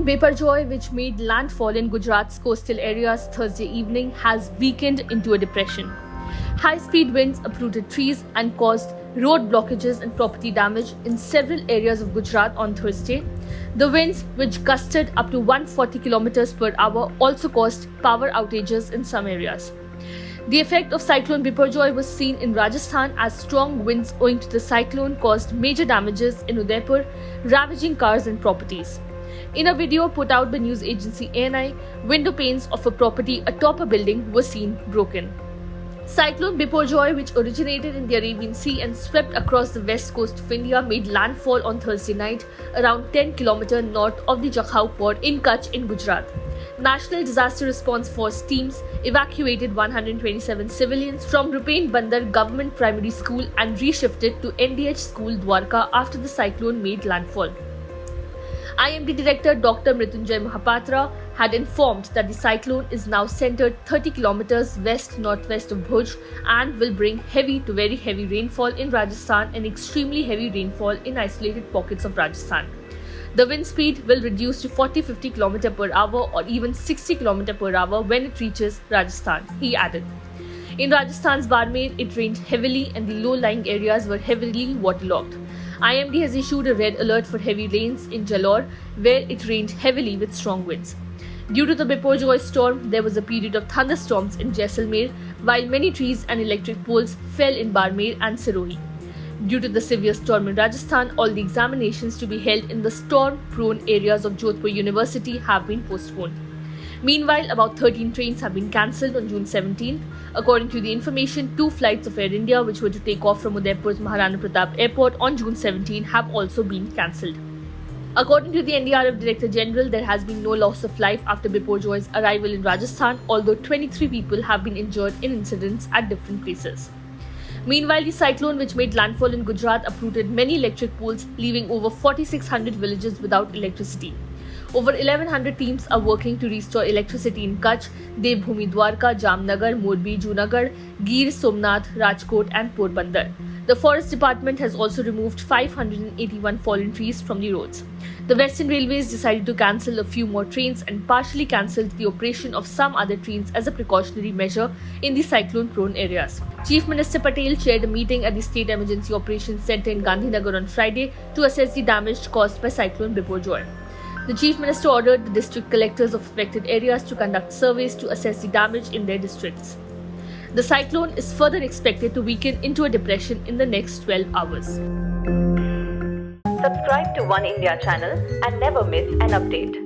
Cyclone Biparjoy, which made landfall in Gujarat's coastal areas Thursday evening, has weakened into a depression. High-speed winds uprooted trees and caused road blockages and property damage in several areas of Gujarat on Thursday. The winds, which gusted up to 140 km per hour, also caused power outages in some areas. The effect of Cyclone Biparjoy was seen in Rajasthan as strong winds owing to the cyclone caused major damages in Udaipur, ravaging cars and properties. In a video put out by news agency ANI, window panes of a property atop a building were seen broken. Cyclone Biparjoy, which originated in the Arabian Sea and swept across the west coast of India, made landfall on Thursday night around 10 km north of the Jakhau port in Kutch in Gujarat. National Disaster Response Force teams evacuated 127 civilians from Rupen Bandar Government Primary School and reshifted to NDH School Dwarka after the cyclone made landfall. IMD Director Dr. Mrityunjay Mahapatra had informed that the cyclone is now centered 30 km west-northwest of Bhuj and will bring heavy to very heavy rainfall in Rajasthan and extremely heavy rainfall in isolated pockets of Rajasthan. The wind speed will reduce to 40-50 km per hour or even 60 km per hour when it reaches Rajasthan, he added. In Rajasthan's Barmer, it rained heavily and the low-lying areas were heavily waterlogged. IMD has issued a red alert for heavy rains in Jalore, where it rained heavily with strong winds. Due to the Biparjoy storm, there was a period of thunderstorms in Jaisalmer, while many trees and electric poles fell in Barmer and Sirohi. Due to the severe storm in Rajasthan, all the examinations to be held in the storm-prone areas of Jodhpur University have been postponed. Meanwhile, about 13 trains have been cancelled on June 17th. According to the information, 2 flights of Air India, which were to take off from Udaipur's Maharana Pratap Airport on June 17, have also been cancelled. According to the NDRF Director General, there has been no loss of life after Biparjoy's arrival in Rajasthan, although 23 people have been injured in incidents at different places. Meanwhile, the cyclone, which made landfall in Gujarat, uprooted many electric poles, leaving over 4,600 villages without electricity. Over 1,100 teams are working to restore electricity in Kutch, Devbhoomi Dwarka, Jamnagar, Morbi, Junagadh, Gir Somnath, Rajkot and Porbandar. The Forest Department has also removed 581 fallen trees from the roads. The Western Railways decided to cancel a few more trains and partially cancelled the operation of some other trains as a precautionary measure in the cyclone-prone areas. Chief Minister Patel chaired a meeting at the State Emergency Operations Centre in Gandhinagar on Friday to assess the damage caused by Cyclone Biparjoy. The Chief Minister ordered the district collectors of affected areas to conduct surveys to assess the damage in their districts. The cyclone is further expected to weaken into a depression in the next 12 hours. Subscribe to One India channel and never miss an update.